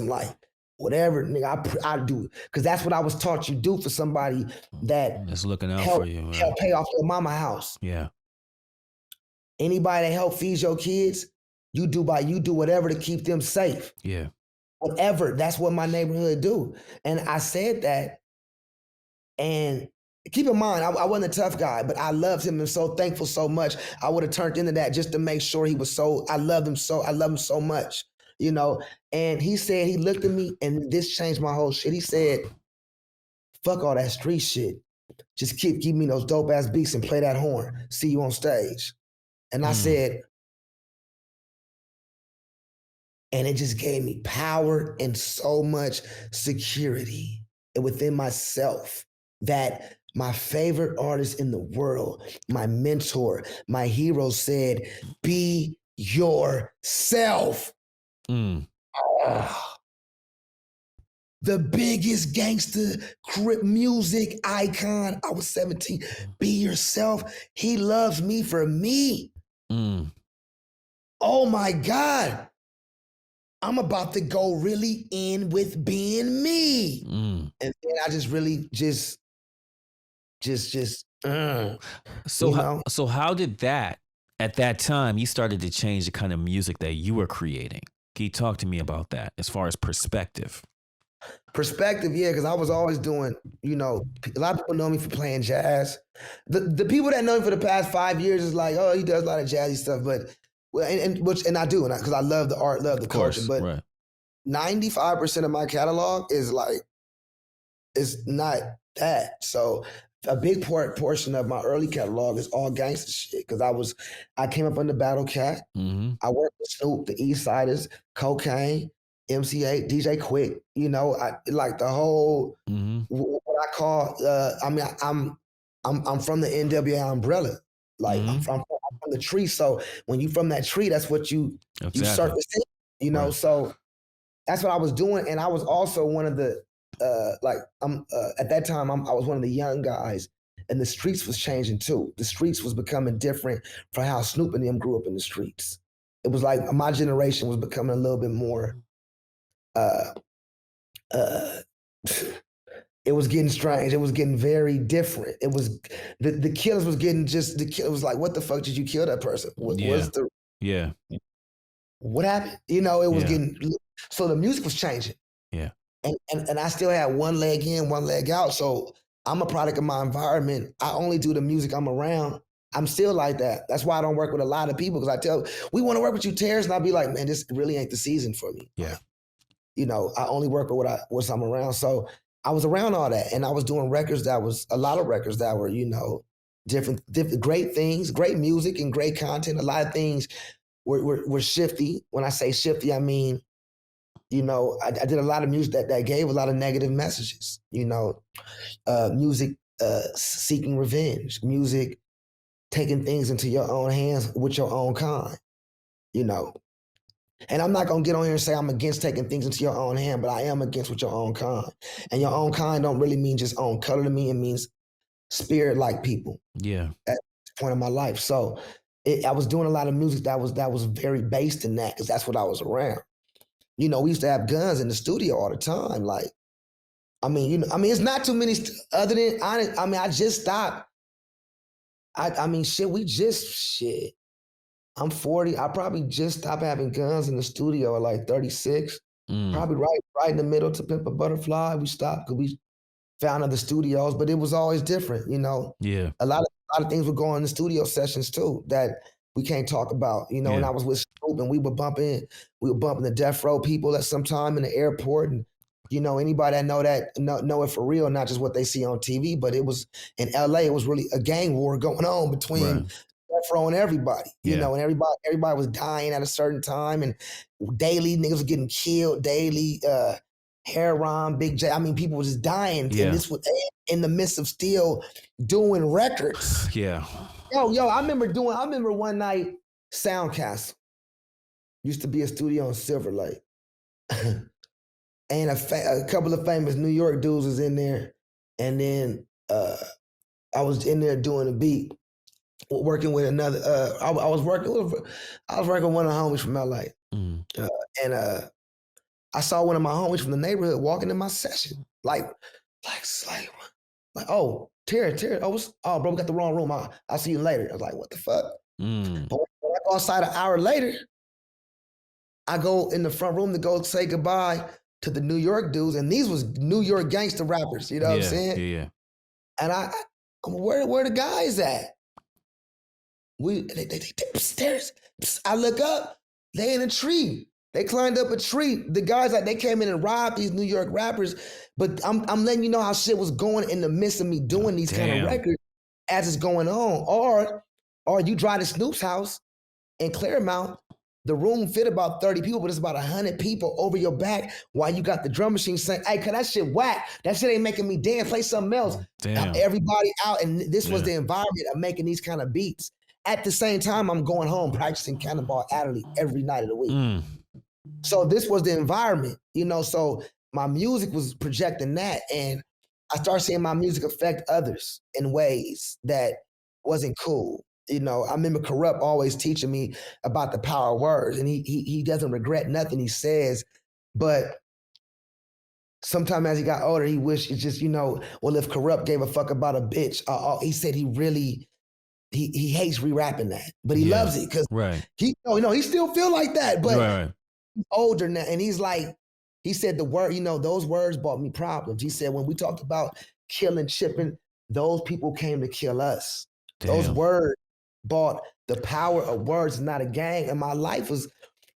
like, whatever, nigga, I do. Because that's what I was taught you do for somebody that That's looking out help for you. Right? Help pay off your mama house. Yeah. Anybody that help feed your kids, you do whatever to keep them safe. Yeah. Whatever. That's what my neighborhood do. And I said that. And keep in mind, I wasn't a tough guy, but I loved him and so thankful so much. I would have turned into that just to make sure he was I love him so much, you know? And he said, he looked at me, and this changed my whole shit. He said, fuck all that street shit. Just keep me those dope ass beats and play that horn. See you on stage. And I said, and it just gave me power and so much security within myself that my favorite artist in the world, my mentor, my hero said, be yourself. The biggest gangster Crip music icon. I was 17. Be yourself. He loves me for me. Oh my God. I'm about to go really in with being me. And then I just really So how did that, at that time, you started to change the kind of music that you were creating? Can you talk to me about that as far as perspective? Perspective, yeah, because I was always doing, you know, a lot of people know me for playing jazz. The people that know me for the past 5 years is like, oh, he does a lot of jazzy stuff, but and I do, because I love the art, love the culture. But right. 95% of my catalog is like, it's not that. So a big portion of my early catalog is all gangster shit, because I came up under Battle Cat. I worked with Snoop, the East Siders, Cocaine, MC8, DJ Quick. You know, I like the whole what I call. I'm from the NWA umbrella. Like I'm from the tree. So when you from that tree, that's what you start to see. You know, so that's what I was doing, and I was also one of the at that time I was one of the young guys, and the streets was changing too. The streets was becoming different from how Snoop and them grew up in the streets. It was like my generation was becoming a little bit more. It was getting strange. It was getting very different. It was the killers was getting it was like, what the fuck did you kill that person? What happened? You know, it was getting, so the music was changing. Yeah. And I still had one leg in, one leg out. So I'm a product of my environment. I only do the music I'm around. I'm still like that. That's why I don't work with a lot of people, because I tell, we want to work with you, Terrace, and I'll be like, man, this really ain't the season for me. Yeah. You know, I only work with what I'm around. So I was around all that, and I was doing a lot of records that were, you know, different great things, great music and great content. A lot of things were shifty. When I say shifty, I mean, you know, I did a lot of music that gave a lot of negative messages, you know, music seeking revenge, music taking things into your own hands with your own kind, you know. And I'm not gonna get on here and say I'm against taking things into your own hand, but I am against with your own kind. And your own kind don't really mean just own color to me. It means spirit-like people. Yeah. At this point in my life. So I was doing a lot of music that was very based in that, because that's what I was around. You know, we used to have guns in the studio all the time. Like, I mean, you know, it's not too many other than honest. I mean, I just stopped. Shit. I'm 40. I probably just stopped having guns in the studio at like 36. Probably right in the middle to Pimp a Butterfly. We stopped because we found other studios, but it was always different, you know. Yeah. A lot of things would go on in the studio sessions too that we can't talk about, you know. And I was with Snoop, and we were bumping the Death Row people at some time in the airport, and you know, anybody that know it for real, not just what they see on TV, but it was in LA. It was really a gang war going on between Death Row and everybody, you know, and everybody was dying at a certain time, and daily niggas were getting killed daily. Heron, Big J. I mean, people were just dying, Yeah. and this was in the midst of still doing records. Yeah. Yo, I remember one night, Soundcastle used to be a studio in Silver Lake, and a couple of famous New York dudes was in there, and then I was in there doing a beat, working with another. I was working with one of the homies from LA, and I saw one of my homies from the neighborhood walking in my session, like, oh, Terrace, oh, bro, we got the wrong room. I'll see you later. I was like, what the fuck? But when I go outside an hour later, I go in the front room to go say goodbye to the New York dudes, and these was New York gangster rappers. You know what I'm saying? Yeah. And where the guys at? They upstairs. I look up, they in a tree. They climbed up a tree. The guys, like, they came in and robbed these New York rappers. But I'm letting you know how shit was going in the midst of me doing these kind of records as it's going on. Or you drive to Snoop's house in Claremont, the room fit about 30 people, but it's about 100 people over your back while you got the drum machine saying, hey, cause that shit whack. That shit ain't making me dance. Play something else. Damn. Everybody out. And this was the environment of making these kind of beats. At the same time, I'm going home practicing Cannonball Adderley every night of the week. So this was the environment, you know, so my music was projecting that, and I started seeing my music affect others in ways that wasn't cool. You know, I remember Corrupt always teaching me about the power of words, and he doesn't regret nothing he says, but sometime as he got older, he wished it's just, you know, well, if Corrupt gave a fuck about a bitch, he said he hates re-rapping that, but he loves it because he still feel like that, but he's older now, and he's like, he said the word, you know, those words brought me problems. He said when we talked about killing, chipping, those people came to kill us. Damn. Those words brought the power of words, not a gang, and my life was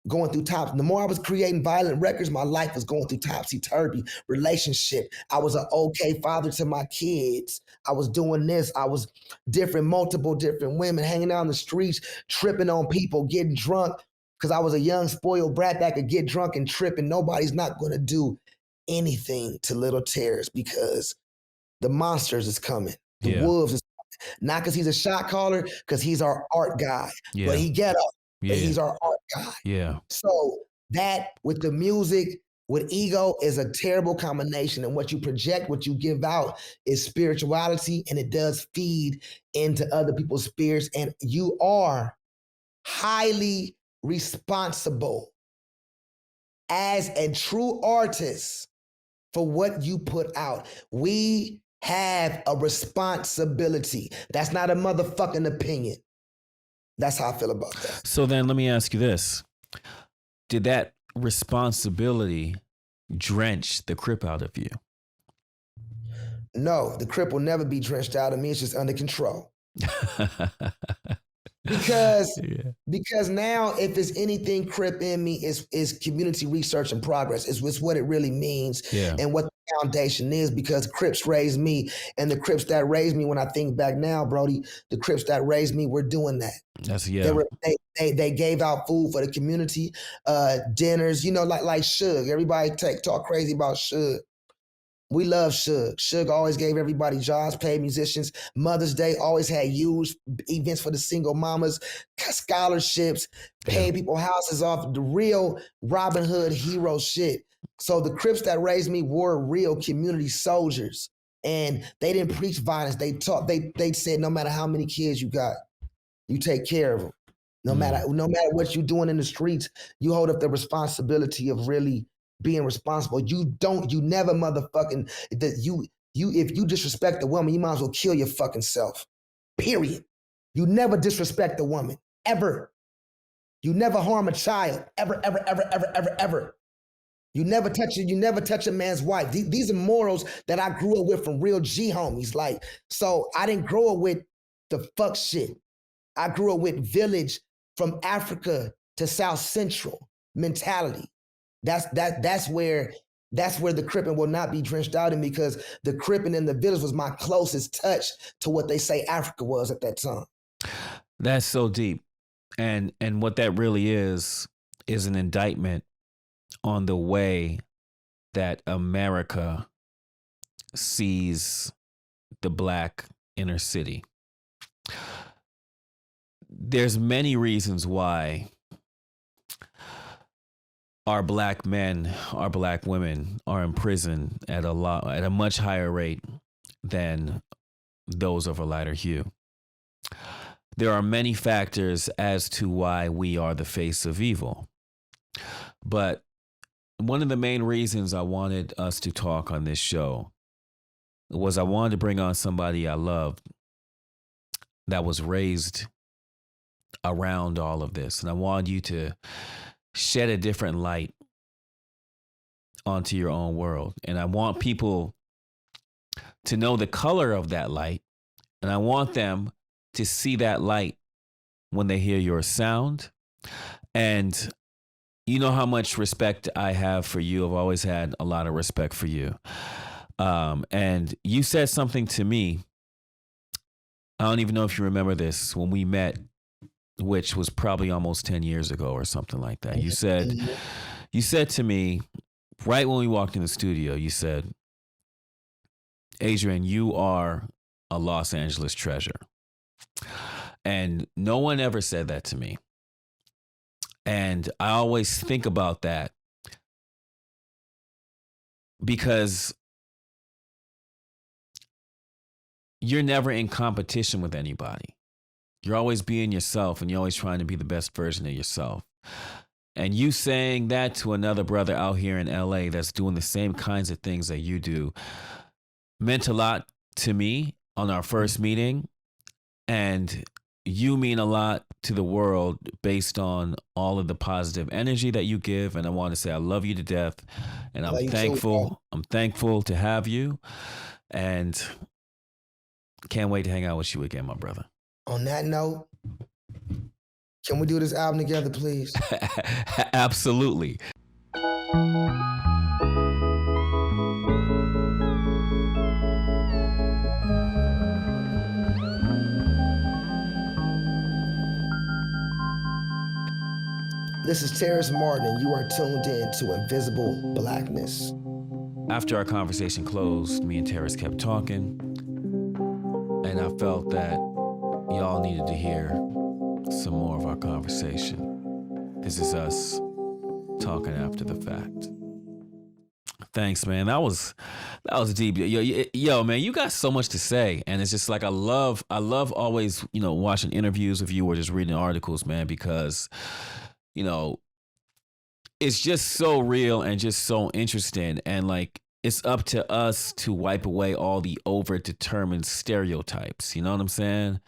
going through tops. The more I was creating violent records, my life was going through topsy-turvy. Relationship. I was an okay father to my kids. I was doing this. I was multiple different women, hanging out on the streets, tripping on people, getting drunk, because I was a young, spoiled brat that could get drunk and trip, and nobody's not going to do anything to little Terrace because the monsters is coming. The wolves is coming. Not because he's a shot caller, because he's our art guy. But he get up. But he's our art guy. Yeah. So that with the music, with ego, is a terrible combination. And what you project, what you give out is spirituality, and it does feed into other people's spirits. And you are highly responsible as a true artist for what you put out. We have a responsibility. That's not a motherfucking opinion. That's how I feel about that. So then let me ask you this. Did that responsibility drench the Crip out of you? No, the Crip will never be drenched out of me. It's just under control. Because now, if it's anything Crip in me, is community research and progress. It's what it really means and what the foundation is, because Crips raised me, and the Crips that raised me, when I think back now, Brody, the Crips that raised me were doing that. They gave out food for the community, dinners, you know, like Suge. Everybody talk crazy about Suge. We love Suge. Suge always gave everybody jobs, paid musicians. Mother's Day always had huge events for the single mamas, scholarships, paying people houses off, the real Robin Hood hero shit. So the Crips that raised me were real community soldiers, and they didn't preach violence. They taught. They said no matter how many kids you got, you take care of them. No matter what you're doing in the streets, you hold up the responsibility of really being responsible. You never motherfucking, if you disrespect a woman, you might as well kill your fucking self. Period. You never disrespect a woman, ever. You never harm a child, ever, ever, ever, ever, ever, ever. You never touch a man's wife. These are morals that I grew up with from real G homies. Like, so I didn't grow up with the fuck shit. I grew up with village from Africa to South Central mentality. That's where the Crippin' will not be drenched out in, because the Crippin' in the village was my closest touch to what they say Africa was at that time. That's so deep. And what that really is an indictment on the way that America sees the Black inner city. There's many reasons why our Black men, our Black women are in prison at a much higher rate than those of a lighter hue. There are many factors as to why we are the face of evil. But one of the main reasons I wanted us to talk on this show was I wanted to bring on somebody I loved that was raised around all of this. And I wanted you to shed a different light onto your own world. And I want people to know the color of that light. And I want them to see that light when they hear your sound. And you know how much respect I have for you. I've always had a lot of respect for you. And you said something to me. I don't even know if you remember this, when we met, which was probably almost 10 years ago or something like that. You said to me, right when we walked in the studio, you said, Adrian, you are a Los Angeles treasure. And no one ever said that to me. And I always think about that because you're never in competition with anybody. You're always being yourself, and you're always trying to be the best version of yourself. And you saying that to another brother out here in LA that's doing the same kinds of things that you do meant a lot to me on our first meeting. And you mean a lot to the world based on all of the positive energy that you give. And I want to say I love you to death. And I'm thankful. I'm thankful to have you. And can't wait to hang out with you again, my brother. On that note, can we do this album together, please? Absolutely. This is Terrace Martin, and you are tuned in to Invisible Blackness. After our conversation closed, me and Terrace kept talking, and I felt that y'all needed to hear some more of our conversation. This is us talking after the fact. Thanks, man. That was deep. Yo, man, you got so much to say, and it's just like I love always, watching interviews with you or just reading articles, man, because it's just so real and just so interesting, and like it's up to us to wipe away all the over-determined stereotypes. You know what I'm saying?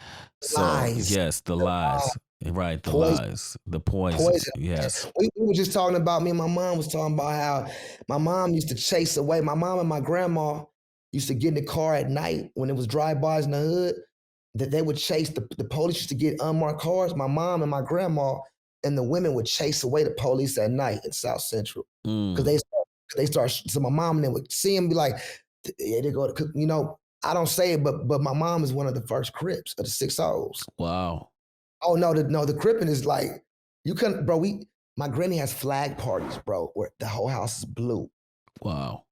Lies. So, yes, the lies. Right, the Poison. lies. The poison. Yes. We were just talking about, me and my mom was talking about how my mom used to chase away. My mom and my grandma used to get in the car at night when it was drive-bys in the hood, that they would chase, the police used to get unmarked cars. My mom and my grandma and the women would chase away the police at night in South Central. Because they start, so my mom and them would see them, be like, yeah, they go to, I don't say it, but my mom is one of the first Crips of the 6-0s. Wow. Oh, the Crippin' is like, you couldn't, bro, my granny has flag parties, bro, where the whole house is blue. Wow.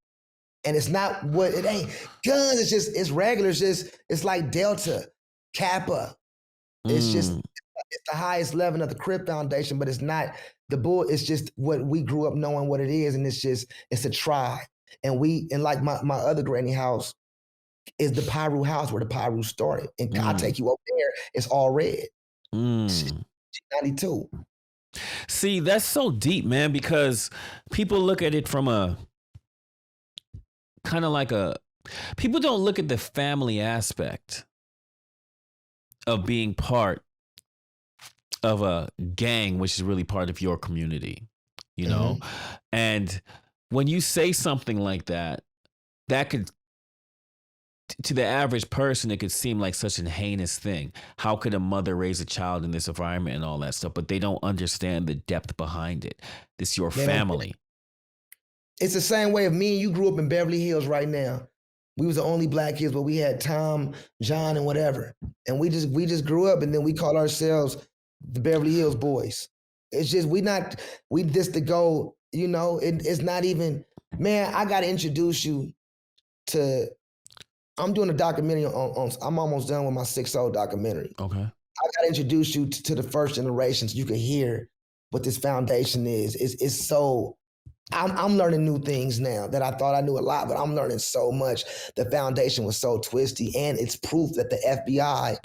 And it's not it ain't guns, it's regular, it's like Delta, Kappa. It's just, it's the highest level of the Crip Foundation, but it's not the bull, it's just what we grew up knowing what it is, and it's a tribe. And like my other granny house is the Pyru house where the Pyru started. And I'll take you up there, it's all red. 92. See, that's so deep, man, because people look at it from a kind of like people don't look at the family aspect of being part of a gang, which is really part of your community, And when you say something like that, that could, to the average person, it could seem like such a heinous thing. How could a mother raise a child in this environment and all that stuff? But they don't understand the depth behind it. This is your family. It's the same way if me and you grew up in Beverly Hills right now. We was the only Black kids, but we had Tom, John, and whatever. And we just grew up, and then we call ourselves the Beverly Hills Boys. It's just, it's not even, Man, I gotta introduce you to. I'm doing a documentary on. I'm almost done with my 6-0 documentary. Okay. I gotta introduce you to the first generation so you can hear what this foundation is. It's so. I'm learning new things now that I thought I knew a lot, but I'm learning so much. The foundation was so twisty, and it's proof that the FBI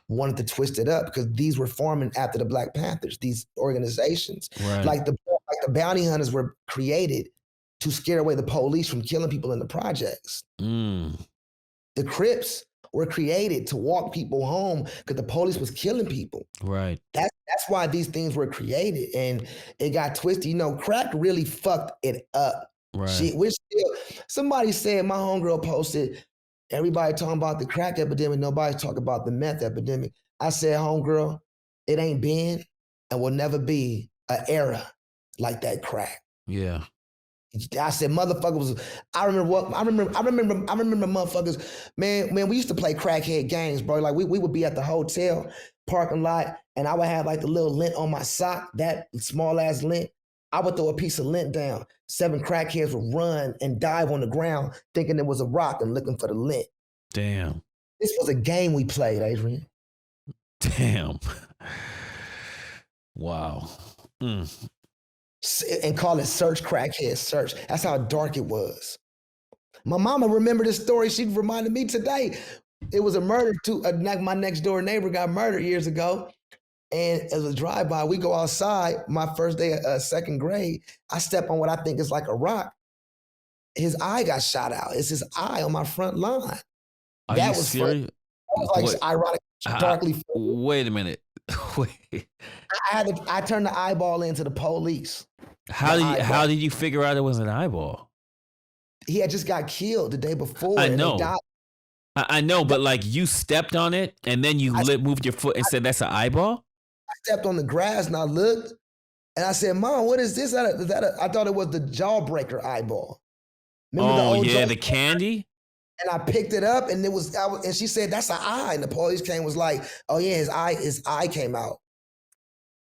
wanted to twist it up because these were forming after the Black Panthers. These organizations, Right. like the bounty hunters, were created to scare away the police from killing people in the projects. Mm. The Crips were created to walk people home because the police was killing people. Right. That's why these things were created, and it got twisted. You know, crack really fucked it up. Right. We're still. Somebody said, my homegirl posted, everybody talking about the crack epidemic, nobody's talking about the meth epidemic. I said, homegirl, it ain't been and will never be an era like that crack. Yeah. I said, motherfuckers. I remember motherfuckers. Man, we used to play crackhead games, bro. Like we would be at the hotel parking lot, and I would have like the little lint on my sock, that small ass lint. I would throw a piece of lint down. 7 crackheads would run and dive on the ground, thinking it was a rock and looking for the lint. Damn. This was a game we played, Adrian. Damn. Wow. Mm. And call it search crackhead search. That's how dark it was. My mama remembered this story. She reminded me today. It was a murder my next door neighbor got murdered years ago. And as a drive-by, we go outside. My first day of second grade, I step on what I think is like a rock. His eye got shot out. It's his eye on my front lawn. Are you serious? That was like ironic, darkly. Wait a minute. Wait. I turned the eyeball into the police. How did you figure out it was an eyeball? He had just got killed the day before. I know. I know, but like you stepped on it and then you moved your foot and said that's an eyeball? I stepped on the grass and I looked and I said, Mom, what is this? I thought it was the Jawbreaker eyeball. Remember the candy? And I picked it up and and she said, that's an eye. And the police was like, oh yeah, his eye came out.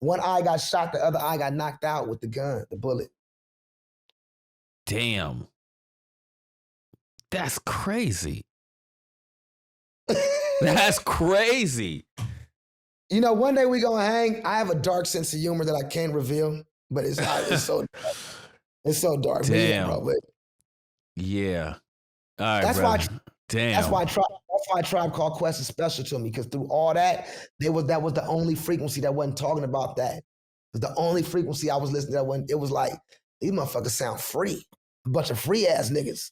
One eye got shot, the other eye got knocked out with the gun, the bullet. Damn. That's crazy. That's crazy. You know, one day we gonna hang. I have a dark sense of humor that I can't reveal, but it's so dark. It's so dark. Damn. But yeah. All right, that's brother. Damn. That's why Tribe Called Quest is special to me, because through all that, that was the only frequency that wasn't talking about that. It was the only frequency I was listening to that it was like, these motherfuckers sound free. A bunch of free ass niggas.